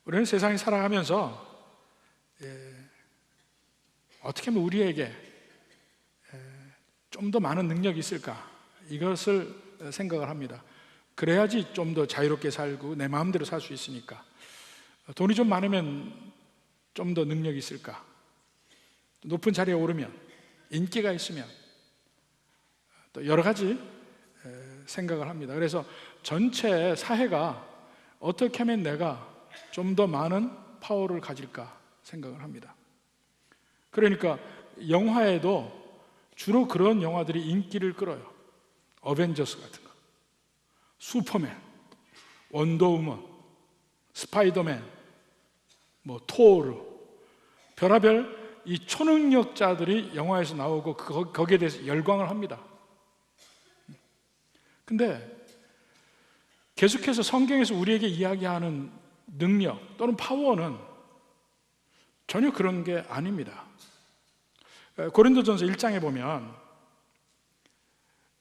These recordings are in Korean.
우리는 세상에 살아가면서 어떻게 하면 우리에게 좀 더 많은 능력이 있을까, 이것을 생각을 합니다. 그래야지 좀 더 자유롭게 살고 내 마음대로 살 수 있으니까. 돈이 좀 많으면 좀 더 능력이 있을까, 높은 자리에 오르면, 인기가 있으면, 또 여러 가지 생각을 합니다. 그래서 전체 사회가 어떻게 하면 내가 좀 더 많은 파워를 가질까 생각을 합니다. 그러니까 영화에도 주로 그런 영화들이 인기를 끌어요. 어벤져스 같은 거, 슈퍼맨, 원더우먼, 스파이더맨, 토르, 별하별 이 초능력자들이 영화에서 나오고 거기에 대해서 열광을 합니다. 근데 계속해서 성경에서 우리에게 이야기하는 능력 또는 파워는 전혀 그런 게 아닙니다. 고린도전서 1장에 보면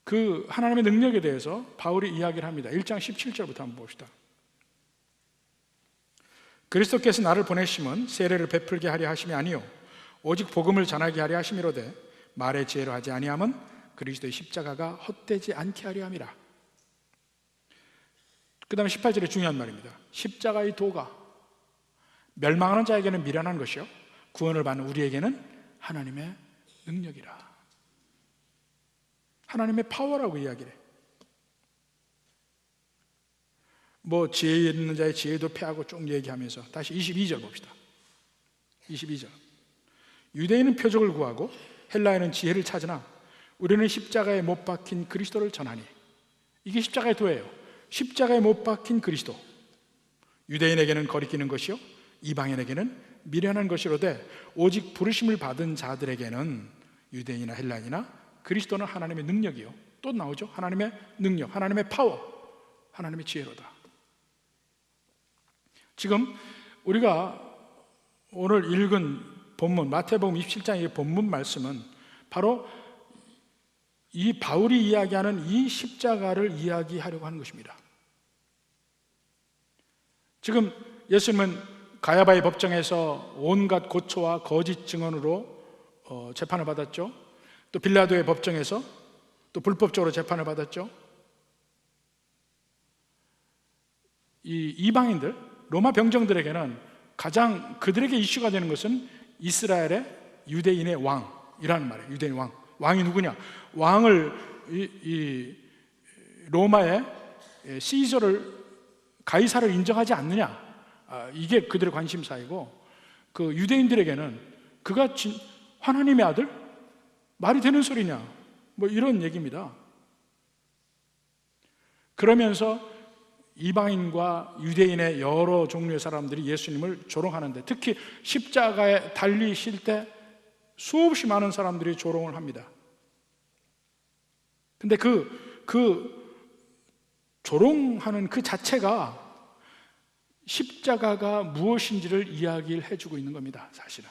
그 하나님의 능력에 대해서 바울이 이야기를 합니다. 1장 17절부터 한번 봅시다. 그리스도께서 나를 보내심은 세례를 베풀게 하려 하심이 아니요 오직 복음을 전하게 하려 하심이로되 말의 지혜로 하지 아니함은 그리스도의 십자가가 헛되지 않게 하려 함이라. 그 다음에 18절에 중요한 말입니다. 십자가의 도가 멸망하는 자에게는 미련한 것이요 구원을 받는 우리에게는 하나님의 능력이라. 하나님의 파워라고 이야기를 해. 지혜 있는 자의 지혜도 패하고 쭉 얘기하면서 다시 22절 봅시다. 22절. 유대인은 표적을 구하고 헬라인은 지혜를 찾으나 우리는 십자가에 못 박힌 그리스도를 전하니. 이게 십자가의 도예요. 십자가에 못 박힌 그리스도. 유대인에게는 거리끼는 것이요 이방인에게는 미련한 것이로되 오직 부르심을 받은 자들에게는 유대인이나 헬라인이나 그리스도는 하나님의 능력이요, 또 나오죠. 하나님의 능력, 하나님의 파워, 하나님의 지혜로다. 지금 우리가 오늘 읽은 본문 마태복음 27장의 본문 말씀은 바로 이 바울이 이야기하는 이 십자가를 이야기하려고 하는 것입니다. 지금 예수님은 가야바의 법정에서 온갖 고초와 거짓 증언으로 재판을 받았죠. 또 빌라도의 법정에서 또 불법적으로 재판을 받았죠. 이 이방인들, 로마 병정들에게는 가장 그들에게 이슈가 되는 것은 이스라엘의 유대인의 왕이라는 말이에요. 유대인 왕. 왕이 누구냐? 왕을 이 로마의 시저를, 가이사를 인정하지 않느냐? 이게 그들의 관심사이고, 그 유대인들에게는 그가 하나님의 아들? 말이 되는 소리냐? 이런 얘기입니다. 그러면서 이방인과 유대인의 여러 종류의 사람들이 예수님을 조롱하는데, 특히 십자가에 달리실 때 수없이 많은 사람들이 조롱을 합니다. 근데 그 조롱하는 그 자체가 십자가가 무엇인지를 이야기를 해주고 있는 겁니다. 사실은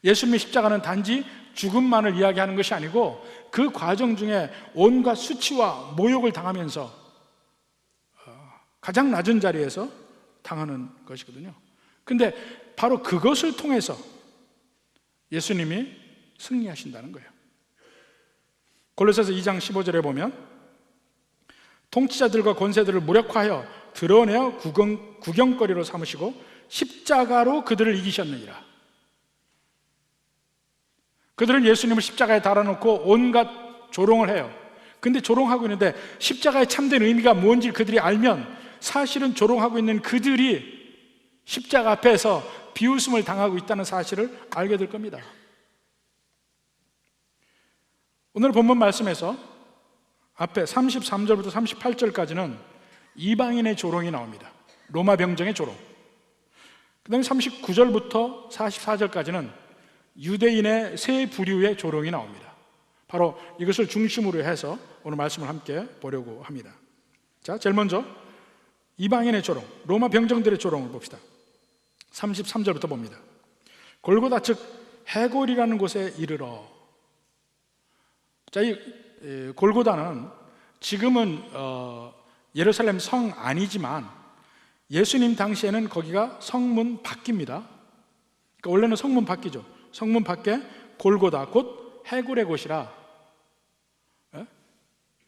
예수님의 십자가는 단지 죽음만을 이야기하는 것이 아니고 그 과정 중에 온갖 수치와 모욕을 당하면서 가장 낮은 자리에서 당하는 것이거든요. 근데 바로 그것을 통해서 예수님이 승리하신다는 거예요. 골로새서 2장 15절에 보면 통치자들과 권세들을 무력화하여 드러내어 구경거리로 삼으시고 십자가로 그들을 이기셨느니라. 그들은 예수님을 십자가에 달아놓고 온갖 조롱을 해요. 근데 조롱하고 있는데 십자가의 참된 의미가 뭔지 그들이 알면 사실은 조롱하고 있는 그들이 십자가 앞에서 비웃음을 당하고 있다는 사실을 알게 될 겁니다. 오늘 본문 말씀에서 앞에 33절부터 38절까지는 이방인의 조롱이 나옵니다. 로마 병정의 조롱. 그 다음에 39절부터 44절까지는 유대인의 세 부류의 조롱이 나옵니다. 바로 이것을 중심으로 해서 오늘 말씀을 함께 보려고 합니다. 자, 제일 먼저 이방인의 조롱, 로마 병정들의 조롱을 봅시다. 33절부터 봅니다. 골고다 즉 해골이라는 곳에 이르러. 자, 이 골고다는 지금은 예루살렘 성 아니지만 예수님 당시에는 거기가 성문 밖입니다. 그러니까 원래는 성문 밖이죠. 성문 밖에 골고다, 곧 해골의 곳이라,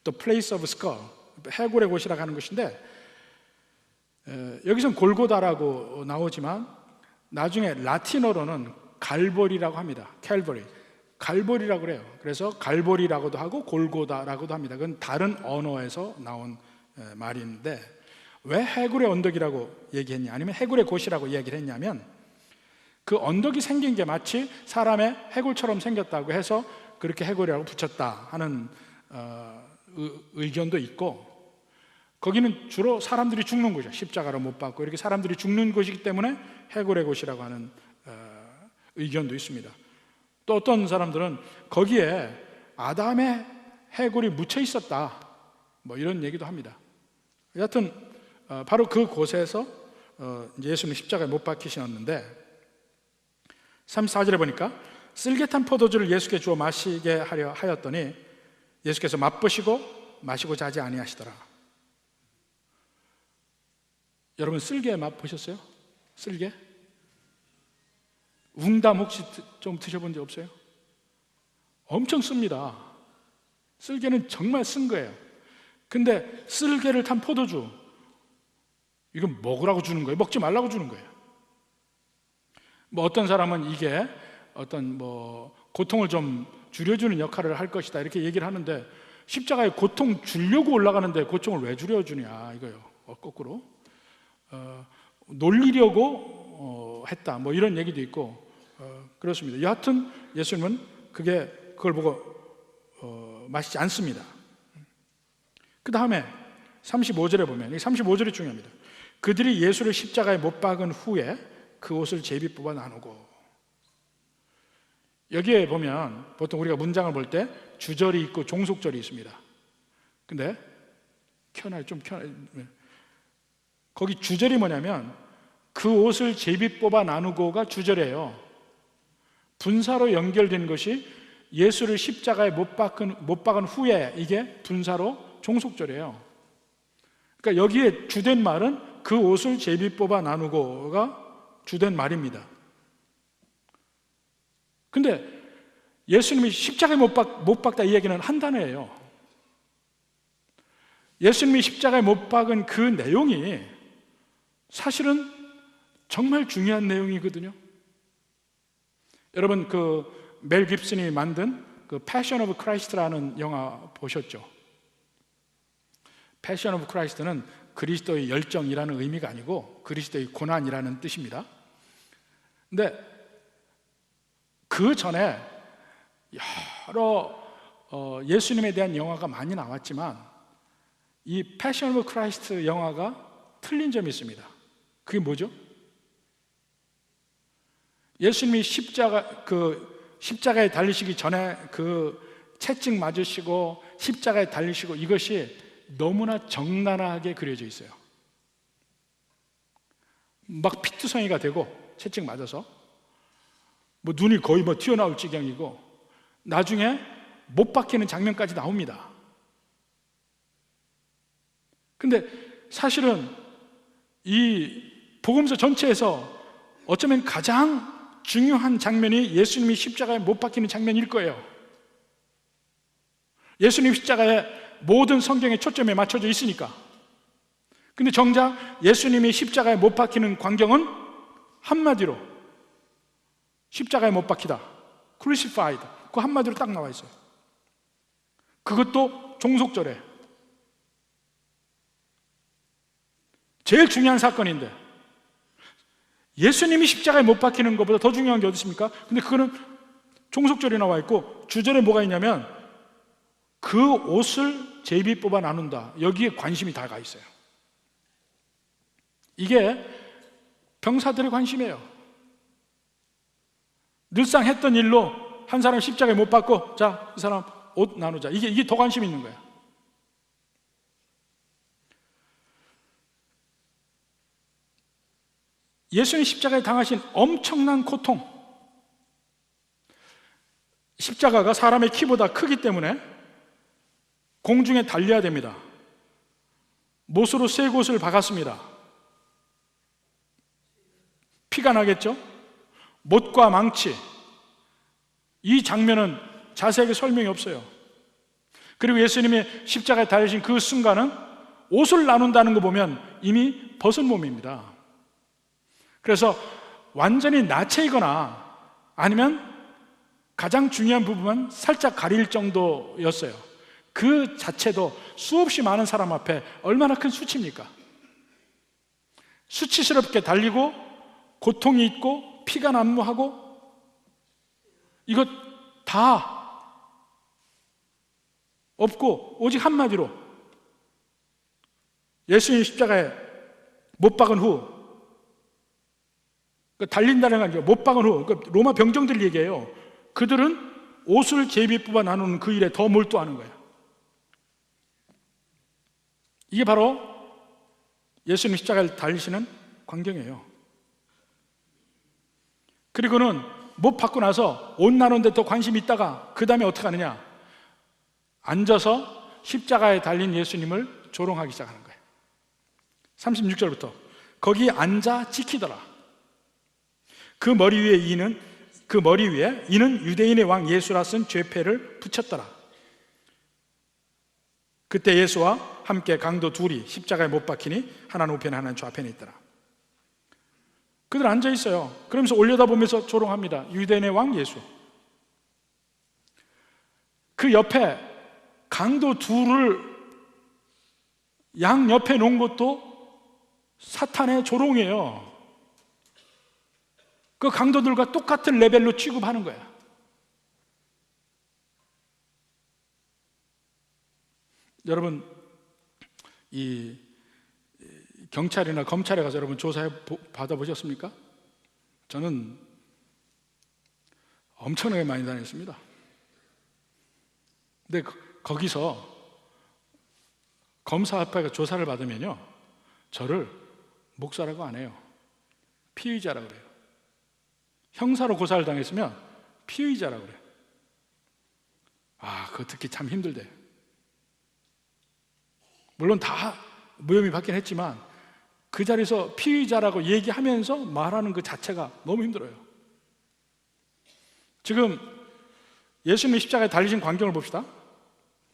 The place of skull, 해골의 곳이라고 하는 것인데, 여기서는 골고다라고 나오지만 나중에 라틴어로는 갈보리라고 합니다. 캘버리, 갈보리라고 그래요. 그래서 갈보리라고도 하고 골고다라고도 합니다. 그건 다른 언어에서 나온 말인데, 왜 해골의 언덕이라고 얘기했냐, 아니면 해골의 곳이라고 이야기를 했냐면, 그 언덕이 생긴 게 마치 사람의 해골처럼 생겼다고 해서 그렇게 해골이라고 붙였다 하는 의견도 있고, 거기는 주로 사람들이 죽는 곳이죠. 십자가로 못 박고 이렇게 사람들이 죽는 곳이기 때문에 해골의 곳이라고 하는 의견도 있습니다. 또 어떤 사람들은 거기에 아담의 해골이 묻혀 있었다, 뭐 이런 얘기도 합니다. 여하튼 바로 그 곳에서 예수님 십자가에 못 박히셨는데, 34절에 보니까 쓸개탄 포도주를 예수께 주어 마시게 하려 하였더니 예수께서 맛보시고 마시고자 하지 아니하시더라. 여러분, 쓸개 맛보셨어요? 쓸개? 웅담 혹시 좀 드셔본 적 없어요? 엄청 씁니다. 쓸개는 정말 쓴 거예요. 근데 쓸개를 탄 포도주, 이건 먹으라고 주는 거예요? 먹지 말라고 주는 거예요? 뭐 어떤 사람은 이게 어떤 뭐 고통을 좀 줄여주는 역할을 할 것이다 이렇게 얘기를 하는데, 십자가에 고통 주려고 올라가는데 고통을 왜 줄여주냐 이거예요. 거꾸로 놀리려고 했다, 뭐 이런 얘기도 있고 그렇습니다. 여하튼 예수님은 그걸 보고 마시지 않습니다. 그 다음에 35절에 보면, 이 35절이 중요합니다. 그들이 예수를 십자가에 못 박은 후에 그 옷을 제비 뽑아 나누고. 여기에 보면 보통 우리가 문장을 볼 때 주절이 있고 종속절이 있습니다. 근데 거기 주절이 뭐냐면 그 옷을 제비 뽑아 나누고가 주절이에요. 분사로 연결된 것이 예수를 십자가에 못 박은 후에, 이게 분사로 종속절이에요. 그러니까 여기에 주된 말은 그 옷을 제비 뽑아 나누고가 주된 말입니다. 근데 예수님이 십자가에 못 박다 이 얘기는 한 단어예요. 예수님이 십자가에 못 박은 그 내용이 사실은 정말 중요한 내용이거든요. 여러분, 멜 깁슨이 만든 패션 오브 크라이스트라는 영화 보셨죠? 패션 오브 크라이스트는 그리스도의 열정이라는 의미가 아니고 그리스도의 고난이라는 뜻입니다. 근데 그 전에 여러 예수님에 대한 영화가 많이 나왔지만 이 패션 오브 크라이스트 영화가 틀린 점이 있습니다. 그게 뭐죠? 예수님이 십자가에 달리시기 전에 그 채찍 맞으시고 십자가에 달리시고, 이것이 너무나 적나라하게 그려져 있어요. 막 피투성이가 되고 채찍 맞아서 뭐 눈이 거의 튀어나올 지경이고, 나중에 못 박히는 장면까지 나옵니다. 근데 사실은 이 복음서 전체에서 어쩌면 가장 중요한 장면이 예수님이 십자가에 못 박히는 장면일 거예요. 예수님 십자가에 모든 성경의 초점에 맞춰져 있으니까. 근데 정작 예수님이 십자가에 못 박히는 광경은 한마디로 십자가에 못 박히다, crucified, 그 한마디로 딱 나와 있어요. 그것도 종속절에. 제일 중요한 사건인데 예수님이 십자가에 못 박히는 것보다 더 중요한 게 어디 있습니까? 근데 그거는 종속절에 나와 있고, 주절에 뭐가 있냐면 그 옷을 제비 뽑아 나눈다, 여기에 관심이 다 가 있어요. 이게 병사들의 관심이에요. 늘상 했던 일로 한 사람 십자가에 못 박고, 자, 그 사람 옷 나누자, 이게 더 관심 있는 거예요. 예수님 십자가에 당하신 엄청난 고통, 십자가가 사람의 키보다 크기 때문에 공중에 달려야 됩니다. 못으로 3곳을 박았습니다. 피가 나겠죠? 못과 망치. 이 장면은 자세하게 설명이 없어요. 그리고 예수님이 십자가에 달리신 그 순간은 옷을 나눈다는 거 보면 이미 벗은 몸입니다. 그래서 완전히 나체이거나 아니면 가장 중요한 부분만 살짝 가릴 정도였어요. 그 자체도 수없이 많은 사람 앞에 얼마나 큰 수치입니까? 수치스럽게 달리고 고통이 있고 피가 난무하고 이것 다 없고 오직 한마디로 예수님 십자가에 못 박은 후 달린다는 게 아니라 못 박은 후 로마 병정들 얘기해요. 그들은 옷을 제비 뽑아 나누는 그 일에 더 몰두하는 거예요. 이게 바로 예수님 십자가를 달리시는 광경이에요. 그리고는 못 받고 나서 옷 나누는 데 더 관심이 있다가 그 다음에 어떻게 하느냐, 앉아서 십자가에 달린 예수님을 조롱하기 시작하는 거예요. 36절부터 거기 앉아 지키더라. 그 머리 위에 이는 유대인의 왕 예수라 쓴 죄패를 붙였더라. 그때 예수와 함께 강도 둘이 십자가에 못 박히니 하나는 우편에 하나는 좌편에 있더라. 그들 앉아 있어요. 그러면서 올려다보면서 조롱합니다. 유대인의 왕 예수. 그 옆에 강도 둘을 양 옆에 놓은 것도 사탄의 조롱이에요. 그 강도들과 똑같은 레벨로 취급하는 거야. 여러분, 이 경찰이나 검찰에 가서 여러분 조사해 받아보셨습니까? 저는 엄청나게 많이 다녔습니다. 근데 거기서 검사 앞에 조사를 받으면요, 저를 목사라고 안 해요. 피의자라고 그래요. 형사로 고사를 당했으면 피의자라고 그래요. 그거 듣기 참 힘들대요. 물론 다 무혐의 받긴 했지만 그 자리에서 피의자라고 얘기하면서 말하는 그 자체가 너무 힘들어요. 지금 예수님이 십자가에 달리신 광경을 봅시다.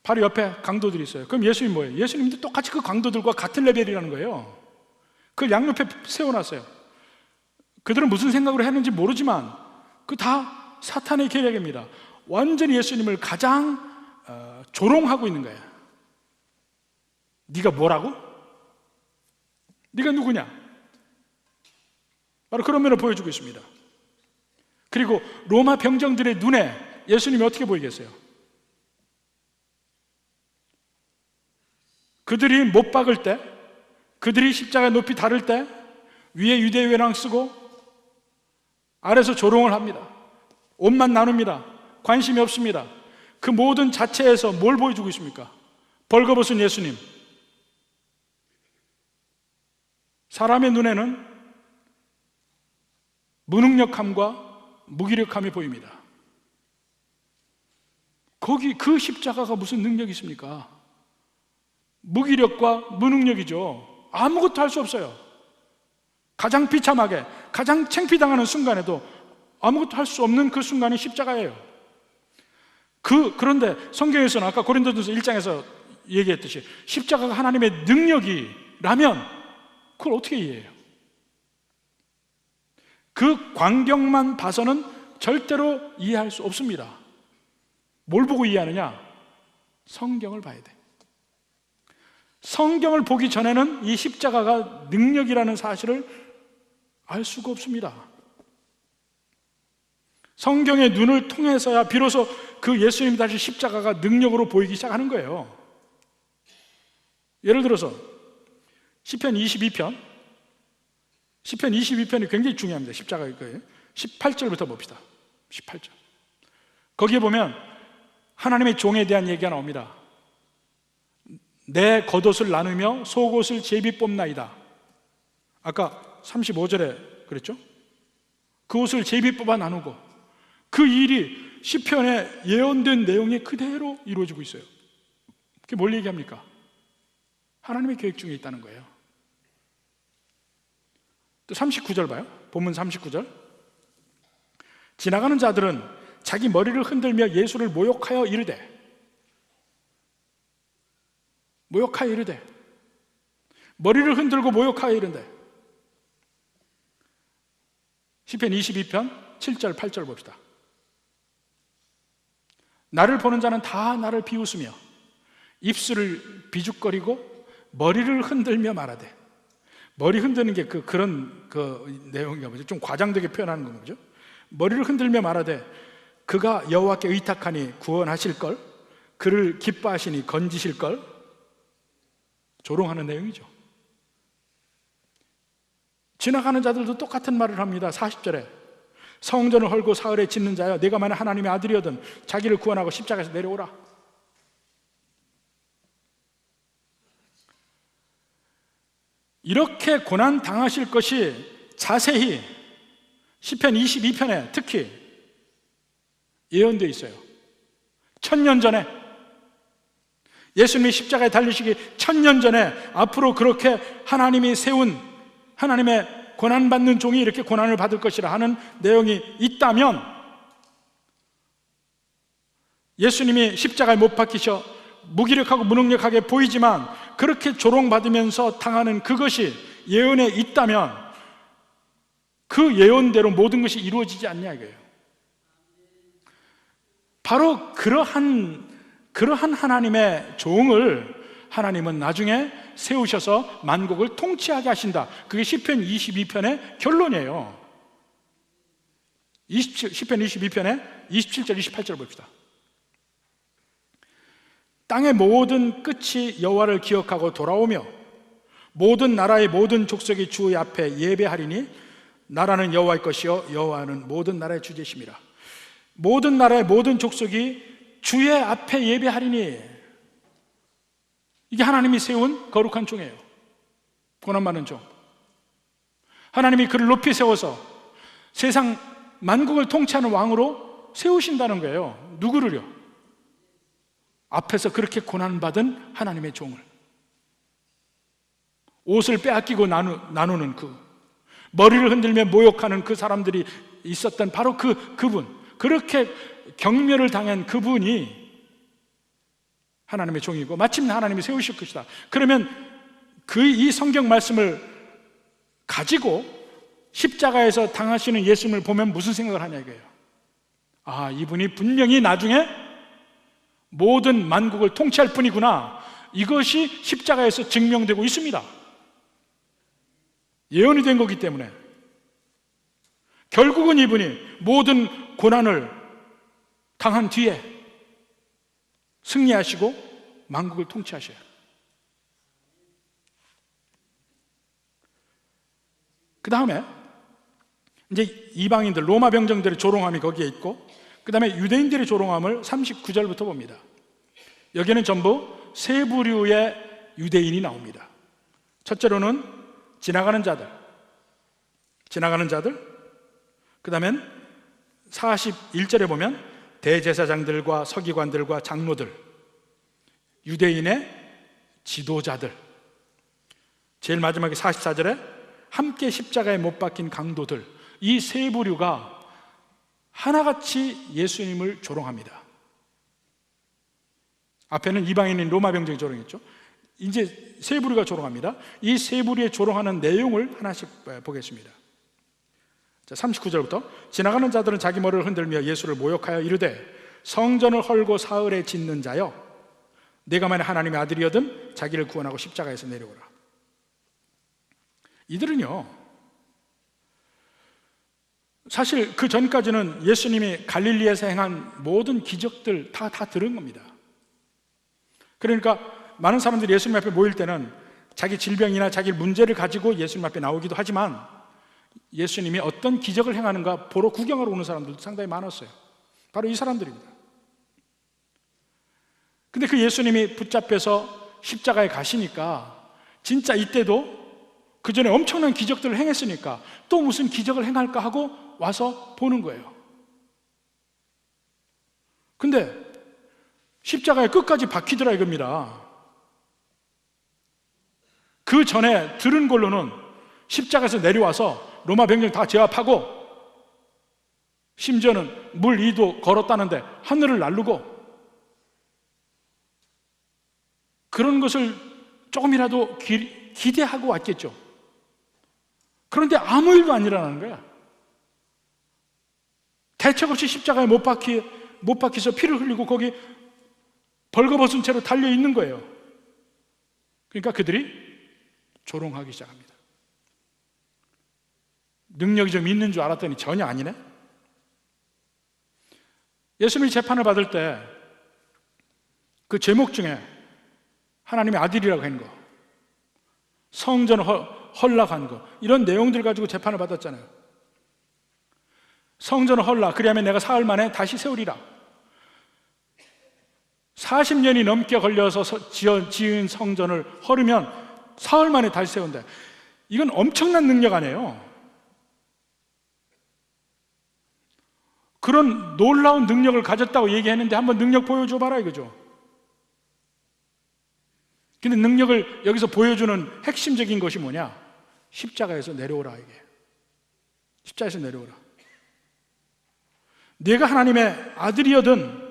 바로 옆에 강도들이 있어요. 그럼 예수님 뭐예요? 예수님도 똑같이 그 강도들과 같은 레벨이라는 거예요. 그걸 양옆에 세워놨어요. 그들은 무슨 생각으로 했는지 모르지만 그 다 사탄의 계략입니다. 완전히 예수님을 가장 조롱하고 있는 거예요. 네가 뭐라고? 네가 누구냐? 바로 그런 면을 보여주고 있습니다. 그리고 로마 병정들의 눈에 예수님이 어떻게 보이겠어요? 그들이 못 박을 때, 그들이 십자가에 높이 다를 때 위에 유대 외랑 쓰고 아래서 조롱을 합니다. 옷만 나눕니다. 관심이 없습니다. 그 모든 자체에서 뭘 보여주고 있습니까? 벌거벗은 예수님. 사람의 눈에는 무능력함과 무기력함이 보입니다. 거기 그 십자가가 무슨 능력이 있습니까? 무기력과 무능력이죠. 아무것도 할 수 없어요. 가장 비참하게, 가장 창피당하는 순간에도 아무것도 할 수 없는 그 순간이 십자가예요. 그런데 성경에서는 아까 고린도전서 1장에서 얘기했듯이 십자가가 하나님의 능력이라면 그걸 어떻게 이해해요? 그 광경만 봐서는 절대로 이해할 수 없습니다. 뭘 보고 이해하느냐? 성경을 봐야 돼. 성경을 보기 전에는 이 십자가가 능력이라는 사실을 알 수가 없습니다. 성경의 눈을 통해서야 비로소 그 예수님 다시 십자가가 능력으로 보이기 시작하는 거예요. 예를 들어서 시편 22편이 굉장히 중요합니다. 십자가일 거예요. 18절부터 봅시다. 18절. 거기에 보면 하나님의 종에 대한 얘기가 나옵니다. 내 겉옷을 나누며 속옷을 제비 뽑나이다. 아까 35절에 그랬죠? 그 옷을 제비 뽑아 나누고 그 일이 시편에 예언된 내용이 그대로 이루어지고 있어요. 그게 뭘 얘기합니까? 하나님의 계획 중에 있다는 거예요. 또 39절 봐요. 본문 39절. 지나가는 자들은 자기 머리를 흔들며 예수를 모욕하여 이르되 머리를 흔들고 모욕하여 이르되. 시편 22편 7절 8절 봅시다. 나를 보는 자는 다 나를 비웃으며 입술을 비죽거리고 머리를 흔들며 말하되. 머리 흔드는 게 그런 내용인가 보죠. 좀 과장되게 표현하는 건 거죠. 머리를 흔들며 말하되 그가 여호와께 의탁하니 구원하실걸, 그를 기뻐하시니 건지실걸. 조롱하는 내용이죠. 지나가는 자들도 똑같은 말을 합니다. 40절에 성전을 헐고 사흘에 짓는 자여, 내가 만약 하나님의 아들이거든 자기를 구원하고 십자가에서 내려오라. 이렇게 고난 당하실 것이 자세히 시편 22편에 특히 예언되어 있어요. 1000년 전에, 예수님이 십자가에 달리시기 1000년 전에 앞으로 그렇게 하나님이 세운, 하나님의 고난받는 종이 이렇게 고난을 받을 것이라 하는 내용이 있다면, 예수님이 십자가에 못 박히셔 무기력하고 무능력하게 보이지만 그렇게 조롱받으면서 당하는 그것이 예언에 있다면 그 예언대로 모든 것이 이루어지지 않냐 이거예요. 바로 그러한 하나님의 종을 하나님은 나중에 세우셔서 만국을 통치하게 하신다. 그게 시편 22편의 결론이에요. 시편 22편의 27절 28절 봅시다. 땅의 모든 끝이 여호와를 기억하고 돌아오며 모든 나라의 모든 족속이 주의 앞에 예배하리니 나라는 여호와의 것이요 여호와는 모든 나라의 주제심이라. 모든 나라의 모든 족속이 주의 앞에 예배하리니, 이게 하나님이 세운 거룩한 종이에요. 고난받는 종. 하나님이 그를 높이 세워서 세상 만국을 통치하는 왕으로 세우신다는 거예요. 누구를요? 앞에서 그렇게 고난받은 하나님의 종을. 옷을 빼앗기고 나누는 머리를 흔들며 모욕하는 그 사람들이 있었던 바로 그분, 그렇게 경멸을 당한 그분이 하나님의 종이고 마침내 하나님이 세우실 것이다. 그러면 이 성경 말씀을 가지고 십자가에서 당하시는 예수님을 보면 무슨 생각을 하냐 이거예요. 아, 이분이 분명히 나중에 모든 만국을 통치할 분이구나. 이것이 십자가에서 증명되고 있습니다. 예언이 된 거기 때문에 결국은 이분이 모든 고난을 당한 뒤에 승리하시고 만국을 통치하셔요. 그 다음에 이제 이방인들, 로마 병정들의 조롱함이 거기에 있고, 그 다음에 유대인들의 조롱함을 39절부터 봅니다. 여기는 전부 세 부류의 유대인이 나옵니다. 첫째로는 지나가는 자들, 그 다음엔 41절에 보면 대제사장들과 서기관들과 장로들, 유대인의 지도자들, 제일 마지막에 44절에 함께 십자가에 못 박힌 강도들, 이 세 부류가 하나같이 예수님을 조롱합니다. 앞에는 이방인인 로마 병정이 조롱했죠. 이제 세 부류가 조롱합니다. 이 세 부류의 조롱하는 내용을 하나씩 보겠습니다. 자, 39절부터 지나가는 자들은 자기 머리를 흔들며 예수를 모욕하여 이르되 성전을 헐고 사흘에 짓는 자여, 내가 만약 하나님의 아들이거든 자기를 구원하고 십자가에서 내려오라. 이들은요, 사실 그 전까지는 예수님이 갈릴리에서 행한 모든 기적들 다 들은 겁니다. 그러니까 많은 사람들이 예수님 앞에 모일 때는 자기 질병이나 자기 문제를 가지고 예수님 앞에 나오기도 하지만 예수님이 어떤 기적을 행하는가 보러 구경하러 오는 사람들도 상당히 많았어요. 바로 이 사람들입니다. 근데 그 예수님이 붙잡혀서 십자가에 가시니까 진짜 이때도 그 전에 엄청난 기적들을 행했으니까 또 무슨 기적을 행할까 하고 와서 보는 거예요. 근데 십자가에 끝까지 박히더라 이겁니다. 그 전에 들은 걸로는 십자가에서 내려와서 로마 병력 다 제압하고 심지어는 물 2도 걸었다는데 하늘을 날르고 그런 것을 조금이라도 기대하고 왔겠죠. 그런데 아무 일도 안 일어나는 거야. 대책 없이 십자가에 못 박혀서 피를 흘리고 거기 벌거벗은 채로 달려 있는 거예요. 그러니까 그들이 조롱하기 시작합니다. 능력이 좀 있는 줄 알았더니 전혀 아니네. 예수님이 재판을 받을 때 그 제목 중에 하나님의 아들이라고 하는 거, 성전을 헐락한 거, 이런 내용들 가지고 재판을 받았잖아요. 성전을 헐락, 그리하면 내가 사흘 만에 다시 세우리라. 40년이 넘게 걸려서 지은 성전을 헐으면 사흘 만에 다시 세운다. 이건 엄청난 능력 아니에요. 그런 놀라운 능력을 가졌다고 얘기했는데 한번 능력 보여줘 봐라 이거죠. 근데 능력을 여기서 보여주는 핵심적인 것이 뭐냐? 십자가에서 내려오라 이게. 십자가에서 내려오라. 네가 하나님의 아들이여든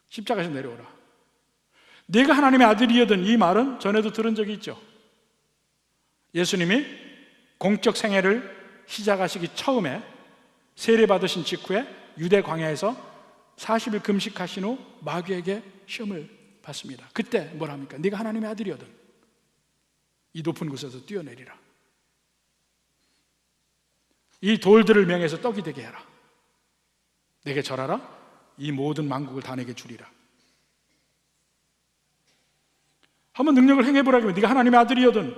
십자가에서 내려오라. 네가 하나님의 아들이여든, 이 말은 전에도 들은 적이 있죠. 예수님이 공적 생애를 시작하시기 처음에 세례 받으신 직후에 유대 광야에서 40일 금식하신 후 마귀에게 시험을 받습니다. 그때 뭘 합니까? 네가 하나님의 아들이거든 이 높은 곳에서 뛰어내리라. 이 돌들을 명해서 떡이 되게 해라. 내게 절하라. 이 모든 만국을 다 내게 주리라. 한번 능력을 행해보라고. 네가 하나님의 아들이거든.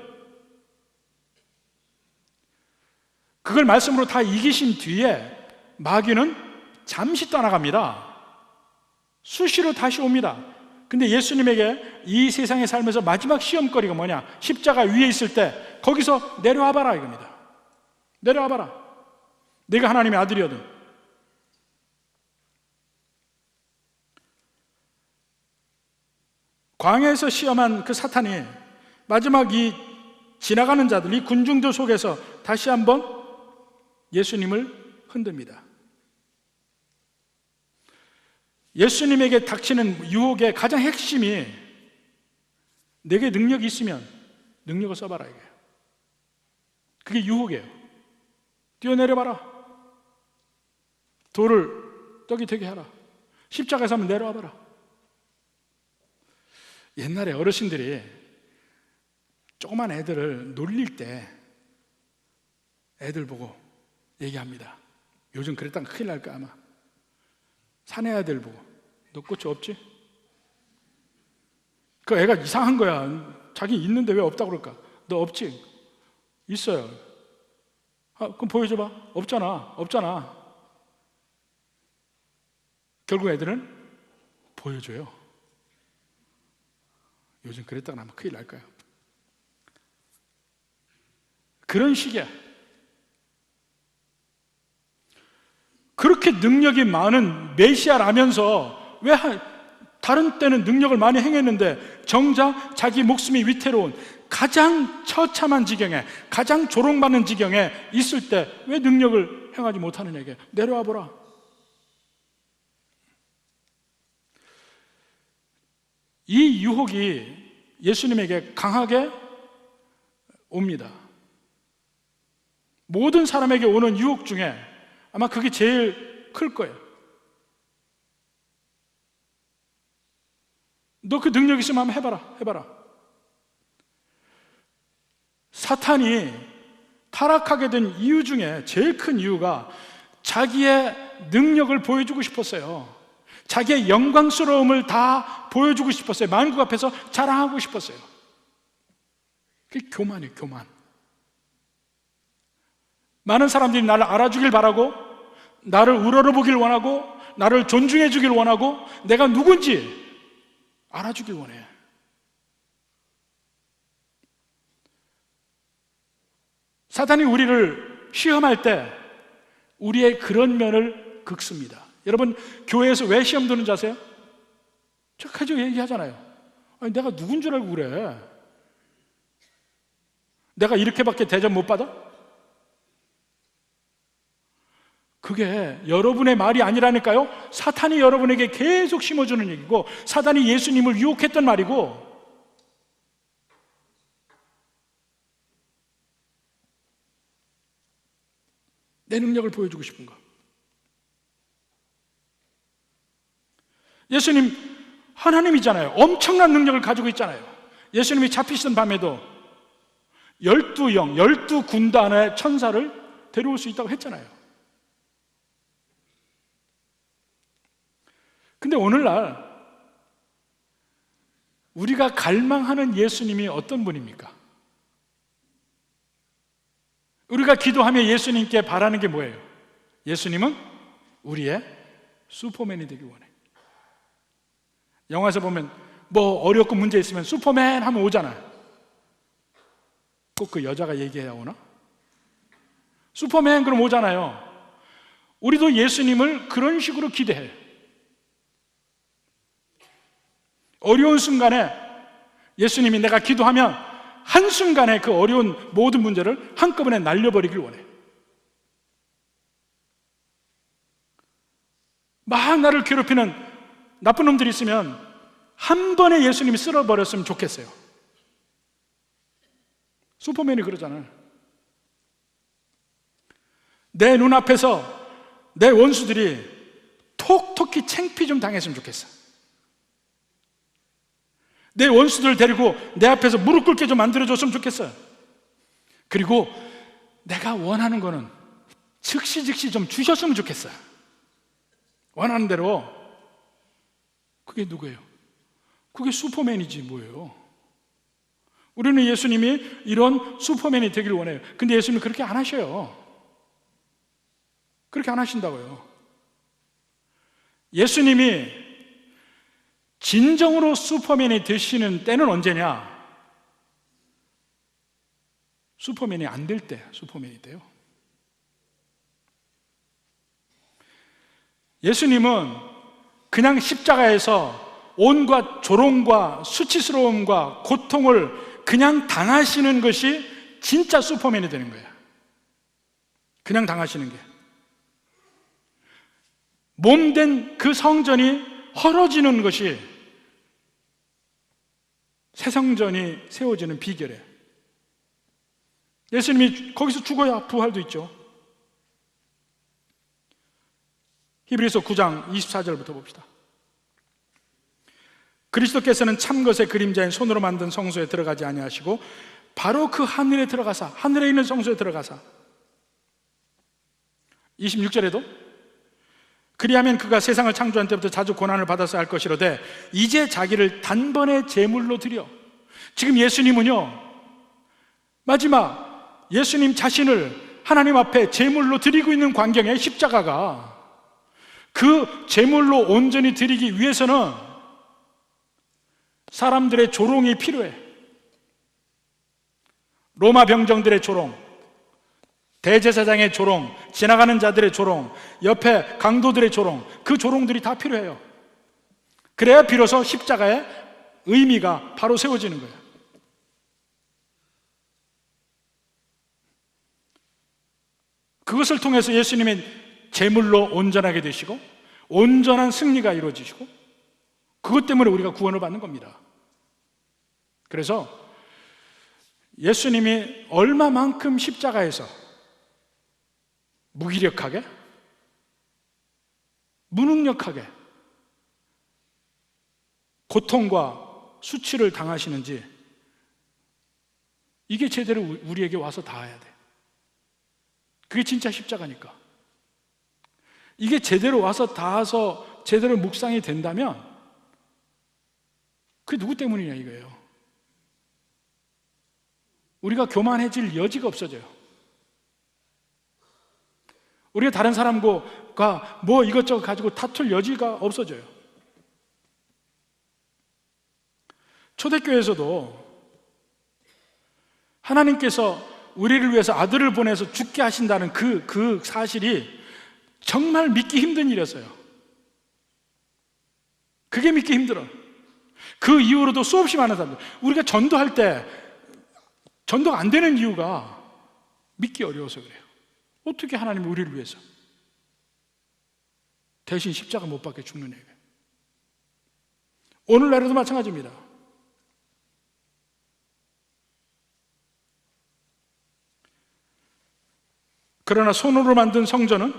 그걸 말씀으로 다 이기신 뒤에 마귀는 잠시 떠나갑니다. 수시로 다시 옵니다. 근데 예수님에게 이 세상에 살면서 마지막 시험거리가 뭐냐? 십자가 위에 있을 때 거기서 내려와 봐라 이겁니다. 내려와 봐라. 네가 하나님의 아들이거든. 광야에서 시험한 그 사탄이 마지막 이 지나가는 자들, 이 군중들 속에서 다시 한번 예수님을 흔듭니다. 예수님에게 닥치는 유혹의 가장 핵심이 내게 능력이 있으면 능력을 써봐라 이거예요. 그게 유혹이에요. 뛰어내려봐라. 돌을 떡이 되게 하라. 십자가에서 한번 내려와봐라. 옛날에 어르신들이 조그만 애들을 놀릴 때 애들 보고 얘기합니다. 요즘 그랬다가 큰일 날까 아마. 사내 아들 보고 너 꽃이 없지? 그 애가 이상한 거야. 자기 있는데 왜 없다고 그럴까? 너 없지? 있어요. 아, 그럼 보여줘봐. 없잖아. 결국 애들은 보여줘요. 요즘 그랬다가 아마 큰일 날 거야. 그런 식이야. 그렇게 능력이 많은 메시아라면서 왜 다른 때는 능력을 많이 행했는데 정작 자기 목숨이 위태로운 가장 처참한 지경에, 가장 조롱받는 지경에 있을 때 왜 능력을 행하지 못하느냐 이게. 내려와 보라. 이 유혹이 예수님에게 강하게 옵니다. 모든 사람에게 오는 유혹 중에 아마 그게 제일 클 거예요. 너 그 능력 있으면 한번 해봐라. 사탄이 타락하게 된 이유 중에 제일 큰 이유가 자기의 능력을 보여주고 싶었어요. 자기의 영광스러움을 다 보여주고 싶었어요. 만국 앞에서 자랑하고 싶었어요. 그게 교만이에요, 교만. 많은 사람들이 나를 알아주길 바라고, 나를 우러러보길 원하고, 나를 존중해 주길 원하고, 내가 누군지 알아주길 원해. 사탄이 우리를 시험할 때 우리의 그런 면을 긁습니다. 여러분, 교회에서 왜 시험 드는 줄 아세요? 저 가지고 얘기하잖아요. 아니, 내가 누군 줄 알고 그래? 내가 이렇게밖에 대접 못 받아? 그게 여러분의 말이 아니라니까요. 사탄이 여러분에게 계속 심어주는 얘기고, 사탄이 예수님을 유혹했던 말이고, 내 능력을 보여주고 싶은 거. 예수님 하나님이잖아요. 엄청난 능력을 가지고 있잖아요. 예수님이 잡히시던 밤에도 12영, 12군단의 천사를 데려올 수 있다고 했잖아요. 근데 오늘날 우리가 갈망하는 예수님이 어떤 분입니까? 우리가 기도하며 예수님께 바라는 게 뭐예요? 예수님은 우리의 슈퍼맨이 되길 원해. 영화에서 보면 뭐 어렵고 문제 있으면 슈퍼맨 하면 오잖아요. 꼭 그 여자가 얘기해야 오나? 슈퍼맨 그럼 오잖아요. 우리도 예수님을 그런 식으로 기대해요. 어려운 순간에 예수님이 내가 기도하면 한순간에 그 어려운 모든 문제를 한꺼번에 날려버리길 원해. 막 나를 괴롭히는 나쁜 놈들이 있으면 한 번에 예수님이 쓸어버렸으면 좋겠어요. 슈퍼맨이 그러잖아요. 내 눈앞에서 내 원수들이 톡톡히 창피 좀 당했으면 좋겠어. 내 원수들을 데리고 내 앞에서 무릎 꿇게 좀 만들어줬으면 좋겠어요. 그리고 내가 원하는 거는 즉시 좀 주셨으면 좋겠어요. 원하는 대로. 그게 누구예요? 그게 슈퍼맨이지 뭐예요. 우리는 예수님이 이런 슈퍼맨이 되길 원해요. 근데 예수님은 그렇게 안 하셔요. 그렇게 안 하신다고요. 예수님이 진정으로 슈퍼맨이 되시는 때는 언제냐? 슈퍼맨이 안 될 때 슈퍼맨이 돼요. 예수님은 그냥 십자가에서 온갖 조롱과 수치스러움과 고통을 그냥 당하시는 것이 진짜 슈퍼맨이 되는 거예요. 그냥 당하시는 게. 몸된 그 성전이 헐어지는 것이 새 성전이 세워지는 비결이에요. 예수님이 거기서 죽어야 부활도 있죠. 히브리서 9장 24절부터 봅시다. 그리스도께서는 참것의 그림자인 손으로 만든 성소에 들어가지 아니하시고 바로 그 하늘에 들어가사, 하늘에 있는 성소에 들어가사 26절에도 그리하면 그가 세상을 창조한 때부터 자주 고난을 받았어야 할 것이로되 이제 자기를 단번에 제물로 드려. 지금 예수님은요, 마지막 예수님 자신을 하나님 앞에 제물로 드리고 있는 광경에 십자가가 그 제물로 온전히 드리기 위해서는 사람들의 조롱이 필요해. 로마 병정들의 조롱, 대제사장의 조롱, 지나가는 자들의 조롱, 옆에 강도들의 조롱, 그 조롱들이 다 필요해요. 그래야 비로소 십자가의 의미가 바로 세워지는 거예요. 그것을 통해서 예수님의 제물로 온전하게 되시고 온전한 승리가 이루어지시고 그것 때문에 우리가 구원을 받는 겁니다. 그래서 예수님이 얼마만큼 십자가에서 무기력하게, 무능력하게 고통과 수치를 당하시는지 이게 제대로 우리에게 와서 닿아야 돼. 그게 진짜 십자가니까. 이게 제대로 와서 닿아서 제대로 묵상이 된다면 그게 누구 때문이냐 이거예요. 우리가 교만해질 여지가 없어져요. 우리가 다른 사람과 뭐 이것저것 가지고 다툴 여지가 없어져요. 초대교회에서도 하나님께서 우리를 위해서 아들을 보내서 죽게 하신다는 그 사실이 정말 믿기 힘든 일이었어요. 그게 믿기 힘들어요. 그 이후로도 수없이 많은 사람들, 우리가 전도할 때 전도가 안 되는 이유가 믿기 어려워서 그래요. 어떻게 하나님이 우리를 위해서 대신 십자가 못 박혀 죽는 얘기예요. 오늘날에도 마찬가지입니다. 그러나 손으로 만든 성전은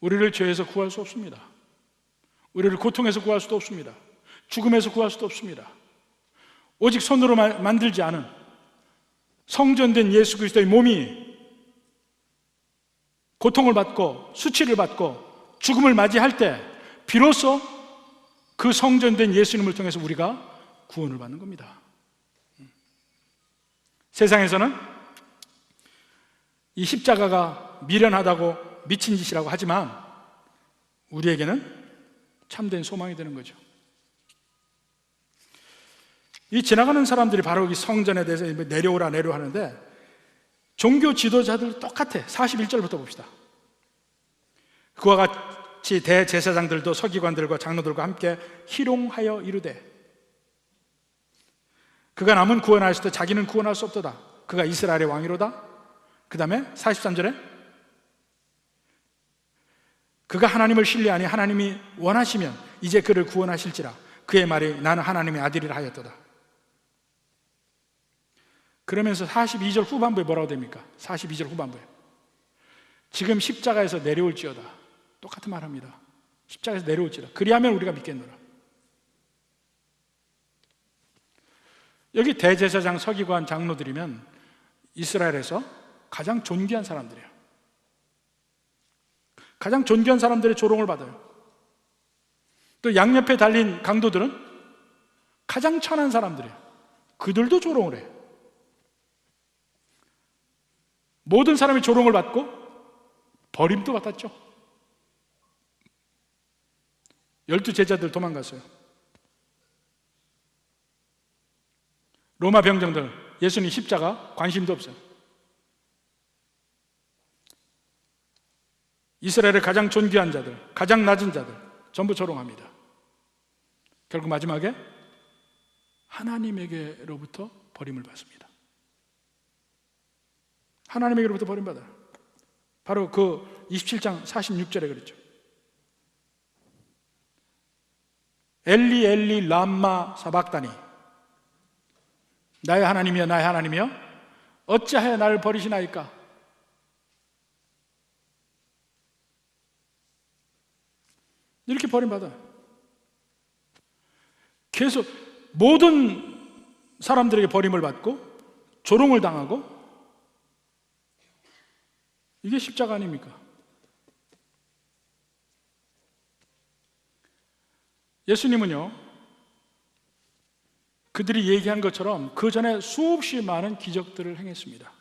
우리를 죄에서 구할 수 없습니다. 우리를 고통에서 구할 수도 없습니다. 죽음에서 구할 수도 없습니다. 오직 손으로 만들지 않은 성전된 예수 그리스도의 몸이 고통을 받고 수치를 받고 죽음을 맞이할 때 비로소 그 성전된 예수님을 통해서 우리가 구원을 받는 겁니다. 세상에서는 이 십자가가 미련하다고 미친 짓이라고 하지만 우리에게는 참된 소망이 되는 거죠. 이 지나가는 사람들이 바로 이 성전에 대해서 내려오라 하는데 종교 지도자들 똑같아. 41절부터 봅시다. 그와 같이 대제사장들도 서기관들과 장로들과 함께 희롱하여 이르되 그가 남은 구원하였을 때 자기는 구원할 수 없도다. 그가 이스라엘의 왕이로다. 그 다음에 43절에 그가 하나님을 신뢰하니 하나님이 원하시면 이제 그를 구원하실지라. 그의 말이 나는 하나님의 아들이라 하였도다. 그러면서 42절 후반부에 뭐라고 됩니까? 42절 후반부에 지금 십자가에서 내려올지어다. 똑같은 말 합니다. 십자가에서 내려올지어다. 그리하면 우리가 믿겠노라. 여기 대제사장, 서기관, 장로들이면 이스라엘에서 가장 존귀한 사람들이에요. 가장 존귀한 사람들의 조롱을 받아요. 또 양옆에 달린 강도들은 가장 천한 사람들이에요. 그들도 조롱을 해요. 모든 사람이 조롱을 받고 버림도 받았죠. 12제자들 도망갔어요. 로마 병정들, 예수님 십자가 관심도 없어요. 이스라엘의 가장 존귀한 자들, 가장 낮은 자들 전부 조롱합니다. 결국 마지막에 하나님에게로부터 버림을 받습니다. 하나님에게로부터 버림받아요. 바로 그 27장 46절에 그랬죠. 엘리 엘리 람마 사박다니 나의 하나님이여 나의 하나님이여 어찌하여 나를 버리시나이까. 이렇게 버림받아요. 계속 모든 사람들에게 버림을 받고 조롱을 당하고 이게 십자가 아닙니까? 예수님은요, 그들이 얘기한 것처럼 그 전에 수없이 많은 기적들을 행했습니다.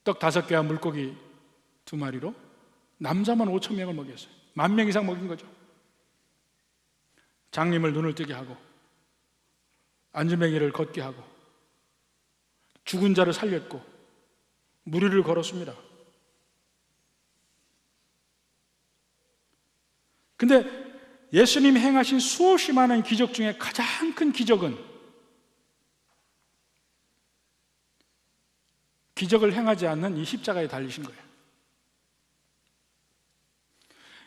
떡 5개와 물고기 2마리로 남자만 5,000명을 먹였어요. 10,000명 이상 먹인 거죠. 장님을 눈을 뜨게 하고 안주맹이를 걷게 하고 죽은 자를 살렸고 무리를 걸었습니다. 근데 예수님이 행하신 수없이 많은 기적 중에 가장 큰 기적은 기적을 행하지 않는 이 십자가에 달리신 거예요.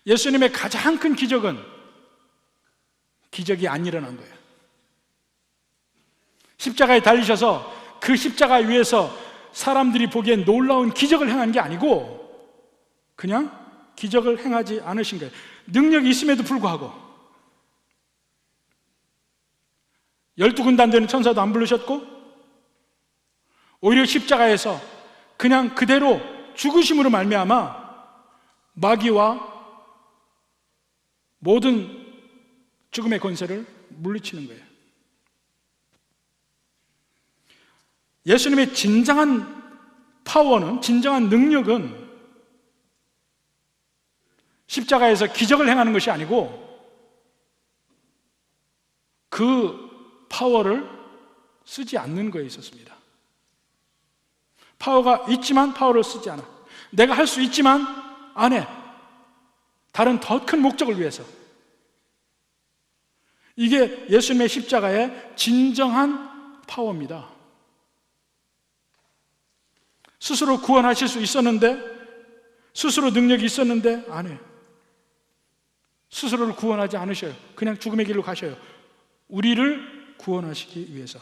예수님의 가장 큰 기적은 기적이 안 일어난 거예요. 십자가에 달리셔서 그 십자가 위에서 사람들이 보기엔 놀라운 기적을 행한 게 아니고 그냥 기적을 행하지 않으신 거예요. 능력이 있음에도 불구하고 12군단 되는 천사도 안 부르셨고 오히려 십자가에서 그냥 그대로 죽으심으로 말미암아 마귀와 모든 죽음의 권세를 물리치는 거예요. 예수님의 진정한 파워는, 진정한 능력은 십자가에서 기적을 행하는 것이 아니고 그 파워를 쓰지 않는 거에 있었습니다. 파워가 있지만 파워를 쓰지 않아. 내가 할 수 있지만 안 해. 다른 더 큰 목적을 위해서. 이게 예수님의 십자가의 진정한 파워입니다. 스스로 구원하실 수 있었는데, 스스로 능력이 있었는데 안 해. 스스로를 구원하지 않으셔요. 그냥 죽음의 길로 가셔요. 우리를 구원하시기 위해서.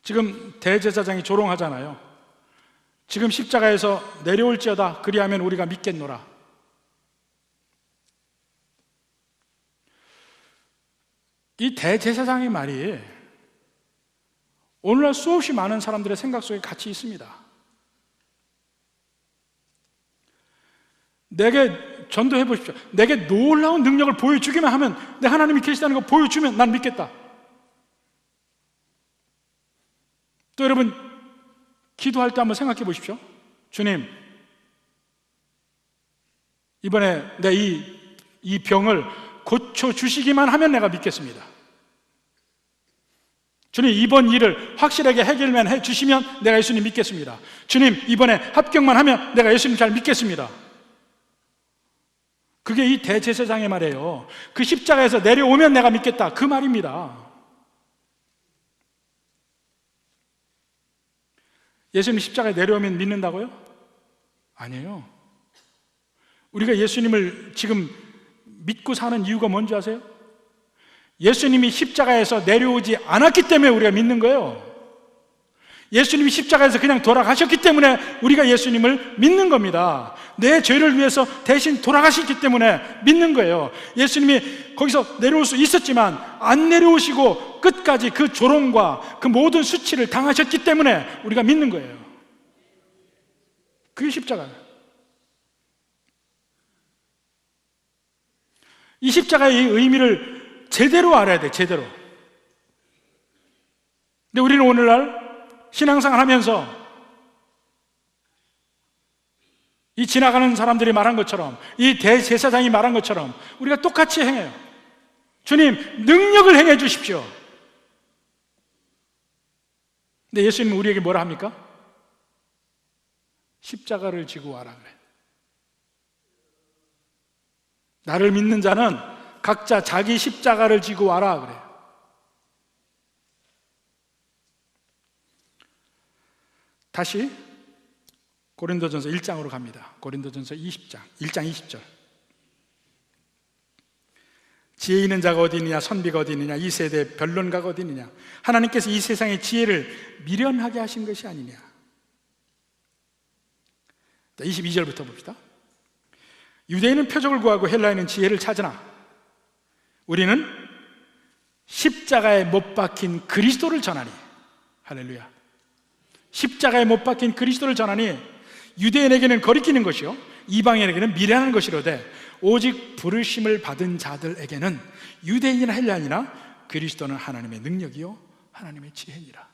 지금 대제사장이 조롱하잖아요. 지금 십자가에서 내려올지어다 그리하면 우리가 믿겠노라. 이 대제사장의 말이 오늘날 수없이 많은 사람들의 생각 속에 같이 있습니다. 내게 전도해 보십시오. 내게 놀라운 능력을 보여주기만 하면, 내 하나님이 계시다는 거 보여주면 난 믿겠다. 또 여러분, 기도할 때 한번 생각해 보십시오. 주님, 이번에 내 이 병을 고쳐주시기만 하면 내가 믿겠습니다. 주님, 이번 일을 확실하게 해결만 해주시면 내가 예수님 믿겠습니다. 주님, 이번에 합격만 하면 내가 예수님 잘 믿겠습니다. 그게 이 대제사장의 말이에요. 그 십자가에서 내려오면 내가 믿겠다, 그 말입니다. 예수님 십자가에 내려오면 믿는다고요? 아니에요. 우리가 예수님을 지금 믿고 사는 이유가 뭔지 아세요? 예수님이 십자가에서 내려오지 않았기 때문에 우리가 믿는 거예요. 예수님이 십자가에서 그냥 돌아가셨기 때문에 우리가 예수님을 믿는 겁니다. 내 죄를 위해서 대신 돌아가셨기 때문에 믿는 거예요. 예수님이 거기서 내려올 수 있었지만 안 내려오시고 끝까지 그 조롱과 그 모든 수치를 당하셨기 때문에 우리가 믿는 거예요. 그게 십자가예요. 이 십자가의 의미를 제대로 알아야 돼, 제대로. 근데 우리는 오늘날 신앙생활 하면서 이 지나가는 사람들이 말한 것처럼, 이 대제사장이 말한 것처럼 우리가 똑같이 행해요. 주님, 능력을 행해 주십시오. 근데 예수님은 우리에게 뭐라 합니까? 십자가를 지고 와라 그래. 나를 믿는 자는 각자 자기 십자가를 지고 와라 그래. 다시 고린도전서 1장으로 갑니다. 고린도전서 20장 1장 20절. 지혜 있는 자가 어디 있느냐, 선비가 어디 있느냐, 이 세대의 변론가가 어디 있느냐. 하나님께서 이 세상의 지혜를 미련하게 하신 것이 아니냐. 22절부터 봅시다. 유대인은 표적을 구하고 헬라인은 지혜를 찾으나 우리는 십자가에 못 박힌 그리스도를 전하니. 할렐루야. 십자가에 못 박힌 그리스도를 전하니 유대인에게는 거리끼는 것이요 이방인에게는 미련한 것이로되 오직 부르심을 받은 자들에게는 유대인이나 헬라인이나 그리스도는 하나님의 능력이요 하나님의 지혜니라.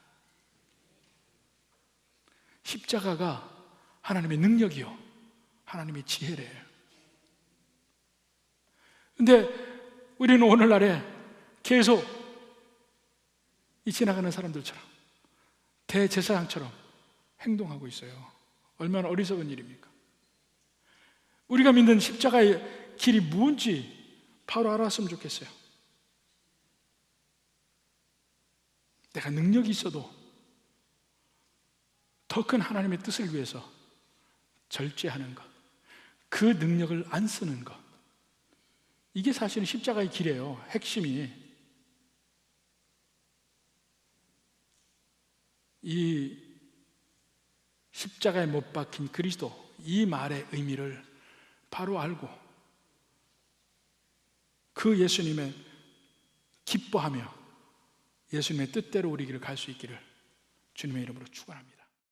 십자가가 하나님의 능력이요 하나님의 지혜래요. 근데 우리는 오늘날에 계속 이 지나가는 사람들처럼 대제사장처럼 행동하고 있어요. 얼마나 어리석은 일입니까? 우리가 믿는 십자가의 길이 뭔지 바로 알았으면 좋겠어요. 내가 능력이 있어도 더 큰 하나님의 뜻을 위해서 절제하는 것, 그 능력을 안 쓰는 것, 이게 사실은 십자가의 길이에요. 핵심이. 이 십자가에 못 박힌 그리스도, 이 말의 의미를 바로 알고 그 예수님의 기뻐하며 예수님의 뜻대로 우리 길을 갈 수 있기를 주님의 이름으로 축원합니다.